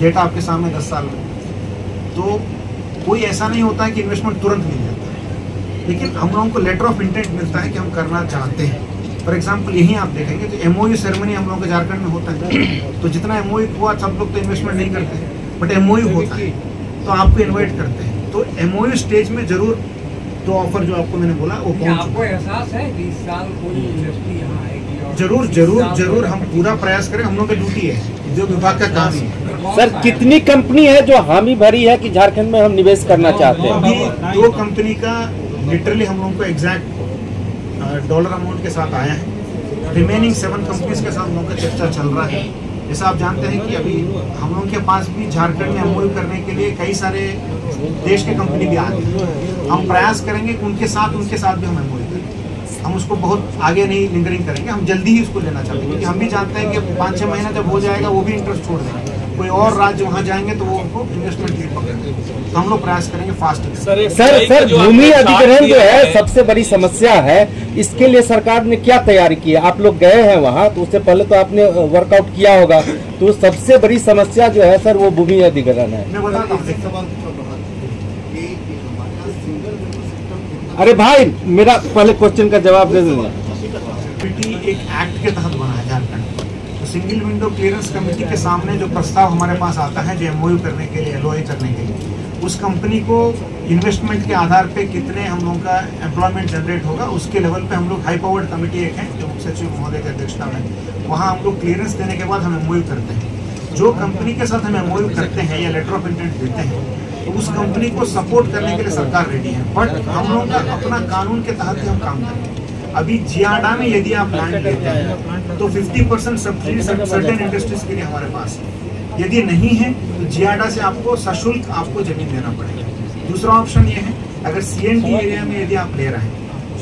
Data आपके सामने 10 साल में, तो कोई ऐसा नहीं होता है कि इन्वेस्टमेंट तुरंत मिल जाता है, लेकिन हम लोगों को लेटर ऑफ इंटेंट मिलता है कि हम करना चाहते हैं। फॉर एग्जाम्पल यहीं आप देखेंगे तो MOU सेरेमनी हम लोगों के झारखंड में होता है, तो जितना MOU हुआ सब लोग तो इन्वेस्टमेंट नहीं करते, बट MOU होता है तो आपको इन्वाइट करते हैं। तो MOU स्टेज में जरूर तो ऑफर जो आपको मैंने बोला वो आपको एहसास है कि इस साल कोई इंडस्ट्री यहाँ आएगी? जरूर जरूर जरूर हम पूरा प्रयास करें, हम लोग की ड्यूटी है, उद्योग विभाग का काम ही है। सर कितनी कंपनी है जो हामी भरी है कि झारखंड में हम निवेश करना चाहते हैं? अभी 2 कंपनी का लिटरली हम लोगों को एग्जैक्ट डॉलर अमाउंट के साथ आया है। रिमेनिंग 7 कंपनीज के साथ हम लोगों का चर्चा चल रहा है। जैसा आप जानते हैं कि अभी हम लोगों के पास भी झारखंड में MOU करने के लिए कई सारे देश के कंपनी भी आ गए। हम प्रयास करेंगे कि उनके साथ भी हम MOU करें। हम उसको बहुत आगे नहीं लिंगरिंग करेंगे, हम जल्दी ही उसको लेना चाहते हैं, क्योंकि हम भी जानते हैं कि 5-6 महीना जब हो जाएगा वो भी इंटरेस्ट छोड़ देंगे, कोई और राज्य वहाँ जाएंगे तो वो उनको इन्वेस्टमेंट लीड पकड़ेंगे। तो हम लोग प्रयास करेंगे फास्ट। सर भूमि अधिग्रहण जो है सबसे बड़ी समस्या है, इसके लिए सरकार ने क्या तैयारी की है? आप लोग गए हैं वहाँ, तो उससे पहले तो आपने वर्कआउट किया होगा, तो सबसे बड़ी समस्या जो है सर वो भूमि अधिग्रहण है। मैं बताता हूँ, अरे भाई मेरा पहले क्वेश्चन का जवाब दे दूंगा। एक एक्ट के तहत बना है झारखंड, तो सिंगल विंडो क्लियरेंस कमेटी के सामने जो प्रस्ताव हमारे पास आता है जो MOU करने के लिए, LOA करने के लिए, उस कंपनी को इन्वेस्टमेंट के आधार पे कितने हम लोगों का एम्प्लॉयमेंट जनरेट होगा उसके लेवल पे हम लोग हाई पावर्ड कमेटी एक है जो मुख्य सचिव महोदय की अध्यक्षता में, वहाँ हम लोग क्लियरेंस देने के बाद हम MOU करते हैं। जो कंपनी के साथ हम MOU करते हैं या लेटर ऑफ इंटेंट देते हैं, तो उस कंपनी को सपोर्ट करने के लिए सरकार रेडी है, बट हम लोगों का अपना कानून के तहत ही हम काम करेंगे। अभी जियाडा में यदि आप लैंड लेते हैं तो 50% सब्सिडी सर्टेन इंडस्ट्रीज के लिए हमारे पास है। यदि नहीं है तो जियाडा से आपको सशुल्क आपको जमीन देना पड़ेगा। दूसरा ऑप्शन ये है, अगर CNT एरिया में यदि आप ले रहे हैं,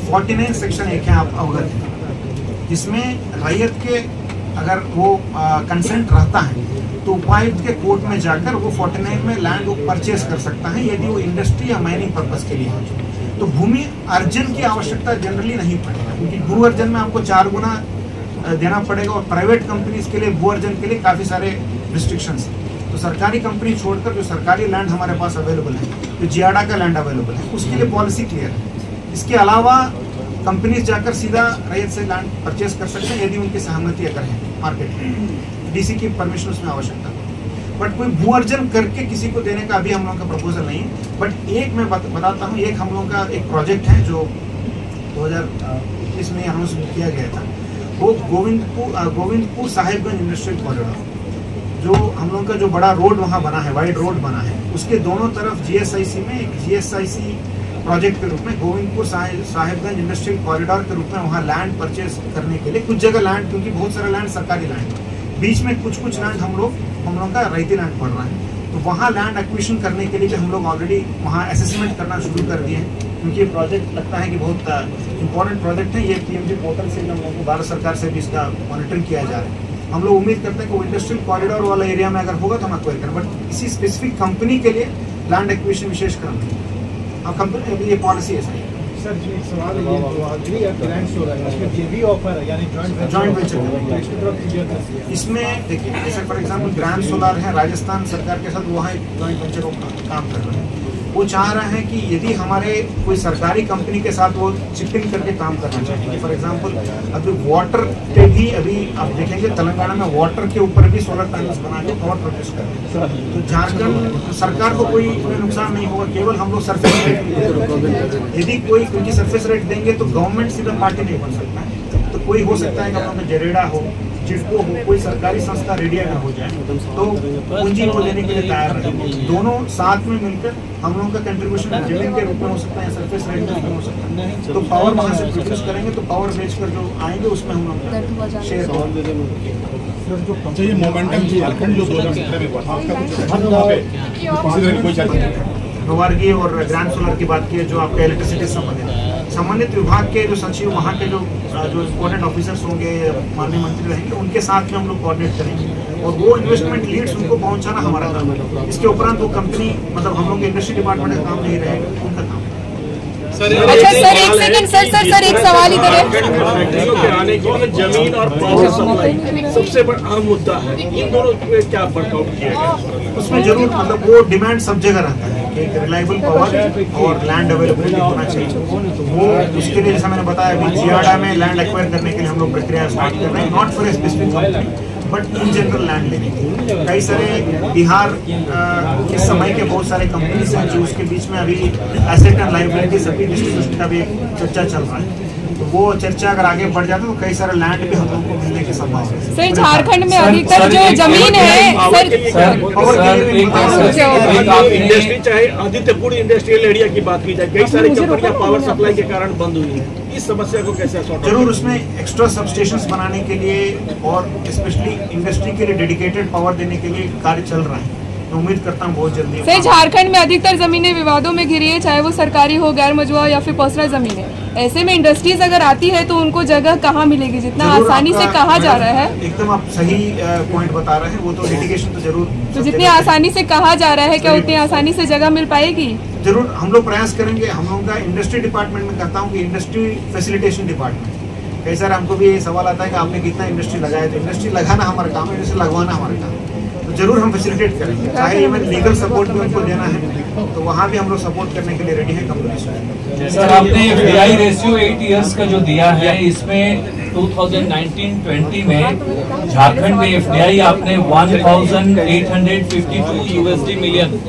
49 सेक्शन 1 है, आप अवगत हैं, जिसमें रैयत के अगर वो कंसेंट रहता है तो उपायुक्त के कोर्ट में जाकर वो 49 में लैंड वो परचेज कर सकता है यदि वो इंडस्ट्री या माइनिंग पर्पस के लिए है। तो भूमि अर्जन की आवश्यकता जनरली नहीं पड़ेगा, क्योंकि भू अर्जन में आपको 4 गुना देना पड़ेगा, और प्राइवेट कंपनीज के लिए भू अर्जन के लिए काफ़ी सारे रिस्ट्रिक्शंस हैं। तो सरकारी कंपनी छोड़कर जो सरकारी लैंड हमारे पास अवेलेबल है, जो जियाडा का लैंड अवेलेबल है, उसके लिए पॉलिसी क्लियर है। इसके अलावा कंपनीज जाकर सीधा रैयत से लैंड परचेज कर सकते हैं यदि उनकी सहमति अगर है मार्केट में, DC की परमिशन उसमें आवश्यकता है। बट कोई भू अर्जन करके किसी को देने का अभी हम लोगों का प्रपोजल नहीं है। बट एक मैं बताता हूँ, एक हम लोगों का एक प्रोजेक्ट है जो 2021 में अनाउंस किया गया था, वो गोविंदपुर साहिबगंज इंडस्ट्रियल कॉरिडोर, जो हम लोगों का जो बड़ा रोड वहाँ बना है, वाइड रोड बना है, उसके दोनों तरफ GSIC में एक GSIC प्रोजेक्ट के रूप में गोविंदपुर साहिबगंज इंडस्ट्रियल कॉरिडोर के रूप में वहाँ लैंड परचेज करने के लिए कुछ जगह लैंड, क्योंकि बहुत सारा लैंड सरकारी लैंड है, बीच में कुछ लैंड हम लोग का रैयती लैंड पड़ रहा है, तो वहाँ लैंड एक्विजिशन करने के लिए हम लोग ऑलरेडी वहाँ असेसमेंट करना शुरू कर दिए हैं, क्योंकि ये प्रोजेक्ट लगता है कि बहुत इंपॉर्टेंट प्रोजेक्ट है। ये PMG पोर्टल से हम लोग को भारत सरकार से भी इसका मॉनिटरिंग किया जा रहा है। हम लोग उम्मीद करते हैं कि वो इंडस्ट्रियल कॉरिडोर वाला एरिया में अगर होगा तो हम एक्वायर करें, बट किसी स्पेसिफिक कंपनी के लिए लैंड एक्विजिशन विशेष क्रम है, कंपनी अभी ये पॉलिसी है सर। एक सवाल है, ये ग्रांट्स हो रहा है, इसमें JV ऑफर है, यानी जॉइंट वेंचर। इसमें देखिए, जैसे फॉर एग्जांपल ग्रांड सोलर है, राजस्थान सरकार के साथ वहाँ एक जॉइंट वेंचर काम कर रहे हैं। वो चाह रहे हैं कि यदि हमारे कोई सरकारी कंपनी के साथ वो चिपिंग करके काम करना चाहेंगे, फॉर एग्जांपल अभी वाटर पे भी अभी आप देखेंगे तेलंगाना में वाटर के ऊपर भी सोलर पैनल्स बना के पावर प्रोड्यूस कर रहे हैं। तो झारखंड सरकार को कोई नुकसान नहीं होगा, केवल हम लोग सरफेस रेट, यदि कोई क्योंकि सरफेस रेट देंगे तो गवर्नमेंट सीधा पार्टी नहीं बन सकता है, तो कोई हो सकता है कि हम लोग जरेडा हो, जिसको हो, कोई सरकारी संस्था रेडिया में हो जाए तो पूंजी को देने के लिए तैयार रहे। दोनों साथ में मिलकर हम लोगों का कंट्रीब्यूशन जमीन के रूप में हो सकता है, सरफेस रेट के रूप में हो सकता है, तो पावर वहाँ से प्रोड्यूस करेंगे तो पावर बेचकर जो आएंगे उसमें हम लोग शेयर अच्छा, ये मोमेंटम झारखंड जो 2017 में हुआ था, रोवारगी और ग्रैंड सोलर की बात की है, जो आपका इलेक्ट्रिसिटी संबंधित विभाग के जो सचिव, वहाँ के जो इम्पोर्टेंट ऑफिसर्स होंगे, माननीय मंत्री रहेंगे, उनके साथ में हम लोग कोऑर्डिनेट करेंगे और वो इन्वेस्टमेंट लीड्स उनको पहुँचाना हमारा काम है। इसके उपरांत वो कंपनी, मतलब हम लोग के इंडस्ट्री डिपार्टमेंट का काम नहीं रहेगा, उनका काम। अच्छा सर एक सेकंड सर एक सवाल इधर है। फैक्ट्रियों के आने के लिए जमीन और पावर सप्लाई सबसे बड़ा अहम मुद्दा है, इन दोनों पे क्या वर्कआउट किया गया? उसमें जरूर मतलब वो डिमांड सब जगह रहता है कि एक रिलायबल पावर और लैंड अवेलेबिलिटी होना चाहिए। तो वो उसके लिए जैसा मैंने बताया अभी जियाडा में लैंड एक्वायर करने के लिए हम लोग प्रक्रिया स्टार्ट कर रहे हैं, not for a specific company but in general land लेने के। कई सारे बिहार के समय के बहुत सारे कंपनीज हैं जो उसके बीच में अभी एसेट एंड लायबिलिटी सभी डिस्ट्रीब्यूशन का भी एक चर्चा चल रहा है। तो वो चर्चा अगर आगे बढ़ जाता तो कई सारे लैंड भी हम लोगों को मिलने की संभावना है। सर झारखंड में अधिकतर जो जमीन है इंडस्ट्री चाहे आदित्यपुर इंडस्ट्रियल एरिया की बात की जाए, कई सारी कंपनियां पावर सप्लाई के कारण बंद हुई है, इस समस्या को कैसे सॉर्ट आउट? जरूर उसमें एक्स्ट्रा सबस्टेशंस बनाने के लिए और स्पेशली इंडस्ट्री के लिए डेडिकेटेड पावर देने के लिए कार्य चल रहा है। मैं उम्मीद करता हूँ बहुत जल्दी। सर झारखंड में अधिकतर जमीनें विवादों में घिरी है, चाहे वो सरकारी हो, गैर मजबूत या फिर पर्सनल जमीन है। ऐसे में इंडस्ट्रीज अगर आती है तो उनको जगह कहाँ मिलेगी, जितना आसानी से कहा जा रहा है? एकदम आप सही पॉइंट बता रहे हैं, वो तो लिटिगेशन तो जरूर तो जितनी आसानी से कहा जा रहा है क्या उतनी आसानी से जगह मिल पाएगी? जरूर हम लोग प्रयास करेंगे। हम लोगों का इंडस्ट्री डिपार्टमेंट में कहता हूँ कि इंडस्ट्री फैसिलिटेशन डिपार्टमेंट, कई सारे हमको भी ये सवाल आता है कि आपने कितना इंडस्ट्री लगाया, तो इंडस्ट्री लगाना हमारा काम है, इंडस्ट्री लगवाना हमारा काम है। तो जरूर हम फैसिलिटेट करेंगे, चाहे इवन लीगल सपोर्ट भी उनको देना है तो वहाँ भी हम लोग सपोर्ट करने के लिए रेडी है कंपनी। सर आपने FDI रेशियो 8 इयर्स का जो दिया है, इसमें 2019-20 में झारखंड में FDI आपने 1852 USD मिलियन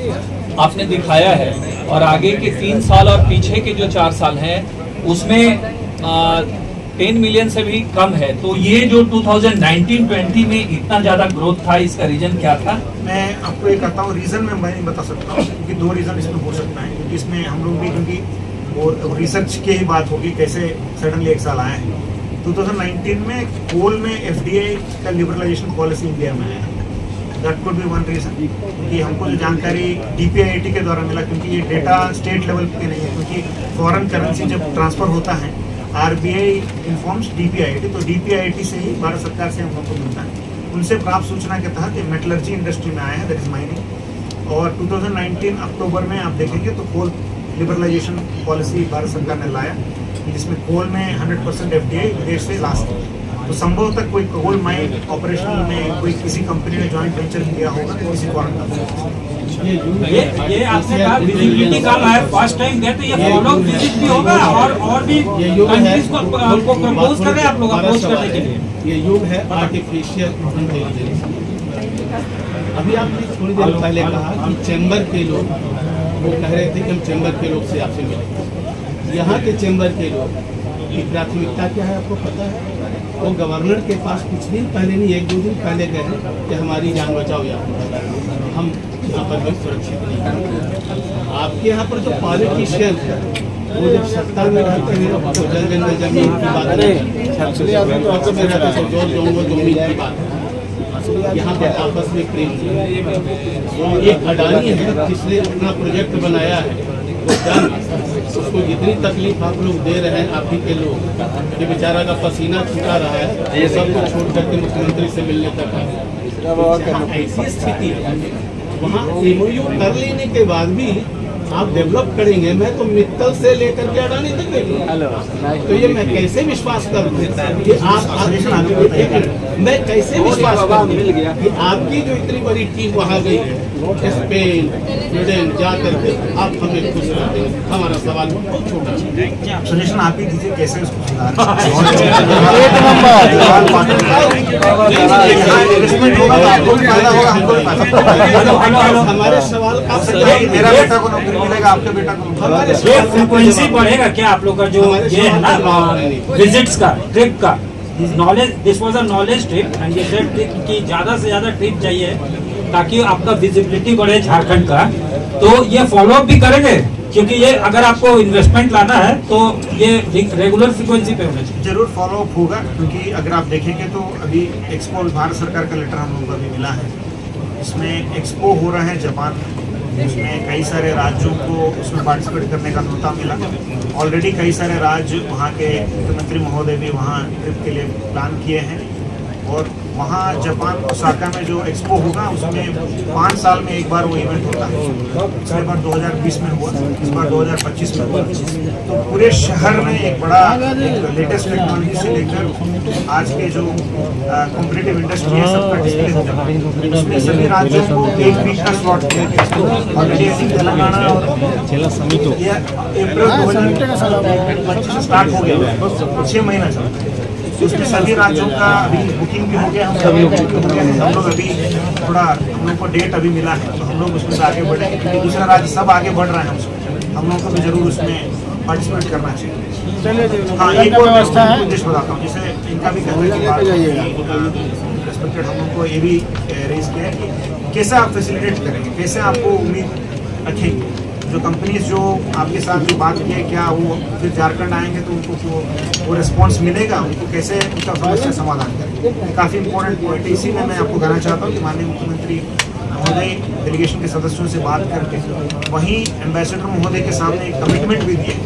आपने दिखाया है, और आगे के 3 साल और पीछे के जो 4 साल हैं उसमें 10 मिलियन से भी कम है। तो ये जो 2019-20 में इतना ज्यादा ग्रोथ था, इसका रीजन क्या था? मैं आपको ये कहता हूँ, रीजन में मैं नहीं बता सकता हूँ क्योंकि 2 रीजन इसमें हो सकता है। क्योंकि इसमें हम लोग भी क्योंकि वो रिसर्च की ही बात होगी कैसे सडनली एक साल आए हैं। 2019 में कोल में FDI का लिबरलाइजेशन पॉलिसी इंडिया में आया, that could be one reason. क्योंकि हमको जो जानकारी DPIIT के द्वारा मिला, क्योंकि ये डेटा स्टेट लेवल पे नहीं है, क्योंकि फॉरेन करेंसी जब ट्रांसफर होता है RBI इन्फॉर्म्स DPIIT, तो DPIIT से ही भारत सरकार से हम लोग को मिलता है। उनसे प्राप्त सूचना के तहत ये मेटलर्जी इंडस्ट्री में आया है, दैट इज माइनिंग। और 2019 अक्टूबर में आप देखेंगे तो कोल लिबरलाइजेशन पॉलिसी भारत सरकार ने लाया, जिसमें कोल में 100% FDI विदेश से ला सकते। तो संभवतः कोई कोल माइन ऑपरेशन में कोई किसी कंपनी ने जॉइंट वेंचर किया होगा किसी फॉरेन कंपनी। ये आपने कहा विजिबिलिटी कम है, फर्स्ट टाइम गए तो ये फॉलो विजिट भी होगा और भी कंट्रीज को प्रपोज कर रहे हैं आप लोग अप्रोच करने के लिए। ये युग है आर्टिफिशियल इंटेलिजेंस। अभी आपने थोड़ी देर पहले कहा कि चैम्बर के लोग वो कह रहे थे कि हम चैम्बर के लोग से आपसे मिलेंगे। यहाँ के चैम्बर के लोग की प्राथमिकता क्या है आपको पता है? वो गवर्नर के पास कुछ दिन पहले नहीं 1-2 दिन पहले गए कि हमारी जान बचाओ, या हम यहाँ पर भी सुरक्षित नहीं। आपके यहाँ पर जो पॉलिटिशियन है वो जब सत्ता में रहते हैं तो जन जमीन की बात की बात है, यहाँ पर आपस में प्रेम। एक अडानी है जिसने अपना प्रोजेक्ट बनाया है, उसको जितनी तकलीफ आप लोग दे रहे हैं, आप ही के लोग, ये बेचारा का पसीना छूटा रहा है, ये सब कुछ छोड़ करके मुख्यमंत्री से मिलने तक है। ऐसी स्थिति है वहाँ MOU कर लेने के बाद भी आप डेवलप करेंगे। मैं तो मित्तल से लेकर के अडानी तक देखूंगा, तो ये मैं कैसे विश्वास करूँ कि आप मैं कैसे विश्वास करूँ कि आपकी जो इतनी बड़ी टीम वहाँ गई है स्पेन स्वीडन जा करके आप हमें खुश करते हैं? हमारा सवाल बहुत छोटा है। सजेशन आप ही दीजिए कैसे उसको सुधार। हमारे सवाल का मेरा बेटा को नौकरी मिलेगा, आपके बेटा को हमारे फ्रीक्वेंसी बढ़ेगा क्या आप लोग का जो ये है ना विजिट्स का, ट्रिप का knowledge? This was a knowledge trip and ये सेड कि ज्यादा से ज्यादा ट्रिप चाहिए ताकि आपका विजिबिलिटी बढ़े झारखंड का। तो ये फॉलो अप भी करेंगे क्योंकि ये अगर आपको इन्वेस्टमेंट लाना है तो ये रेगुलर फ्रीक्वेंसी पे होना चाहिए। जरूर फॉलो अप होगा, क्योंकि अगर आप देखेंगे तो अभी एक्सपो भारत सरकार का लेटर हम लोगों को अभी मिला है। इसमें एक्सपो हो रहा है जापान, उसमें कई सारे राज्यों को उसमें पार्टिसिपेट करने का मौका मिला। ऑलरेडी कई सारे राज्य वहाँ के मुख्यमंत्री महोदय भी वहाँ ट्रिप के लिए प्लान किए हैं और वहाँ जापान ओसाका में जो एक्सपो होगा उसमें 5 साल में एक बार वो इवेंट होता है। पिछले बार 2020 में हुआ, इस बार 2025 में हुआ। तो पूरे शहर में एक बड़ा एक लेटेस्ट टेक्नोलॉजी से लेकर आज के जो कॉम्पिटिटिव इंडस्ट्री है सबका डिस्प्ले होगा। उसमें सभी राज्यों को एक वीक का स्लॉट ऑलरेडी तेलंगाना और अप्रैल 2025 से स्टार्ट हो गया, 6 महीना चलता है। उसमें सभी राज्यों का अभी बुकिंग भी हो गया, हम लोग अभी थोड़ा हम लोग को डेट अभी मिला है, तो हम लोग उसमें आगे बढ़ेंगे क्योंकि दूसरा राज्य सब आगे बढ़ रहे हैं उसमें, हम लोग को भी जरूर उसमें पार्टिसिपेट करना चाहिए। हाँ, एक और व्यवस्था है उद्देश्य बताता हूँ, जैसे इनका भी कहने की बात रेस्पेक्टेड हम लोग को ये भी रेज किया है कि कैसे आप फैसिलिटेट करेंगे, कैसे आपको उम्मीद रखेंगे जो कंपनीज जो आपके साथ भी बात की है, क्या वो फिर झारखंड आएंगे तो उनको वो रिस्पांस मिलेगा, उनको कैसे उनका समस्या समाधान करेंगे। काफ़ी इंपॉर्टेंट पॉइंट है, इसी में मैं आपको कहना चाहता हूँ कि माननीय मुख्यमंत्री महोदय डेलीगेशन के सदस्यों से बात करके वहीं एम्बेसडर महोदय के सामने एक कमिटमेंट भी दिए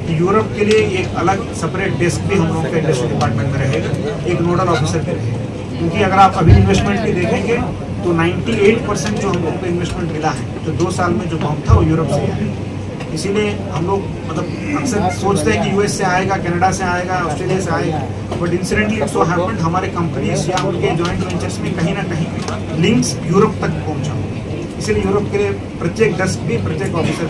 कि यूरोप के लिए एक अलग सेपरेट डेस्क भी हम लोगों के इंडस्ट्री डिपार्टमेंट में रहेगा, एक नोडल ऑफिसर भी रहेगा। क्योंकि अगर आप अभी इन्वेस्टमेंट भी देखेंगे तो 98% जो हम लोगों को इन्वेस्टमेंट मिला है, तो 2 साल में जो बम था वो यूरोप से आया। इसीलिए हम लोग मतलब अक्सर सोचते हैं कि यूएस से आएगा, कनाडा से आएगा, ऑस्ट्रेलिया से आएगा, but incidentally it so happened हमारे कंपनीज या उनके जॉइंट वेंचर्स में कहीं ना कहीं लिंक्स यूरोप तक पहुंचा। इसीलिए यूरोप के लिए प्रत्येक डेस्क भी प्रत्येक ऑफिसर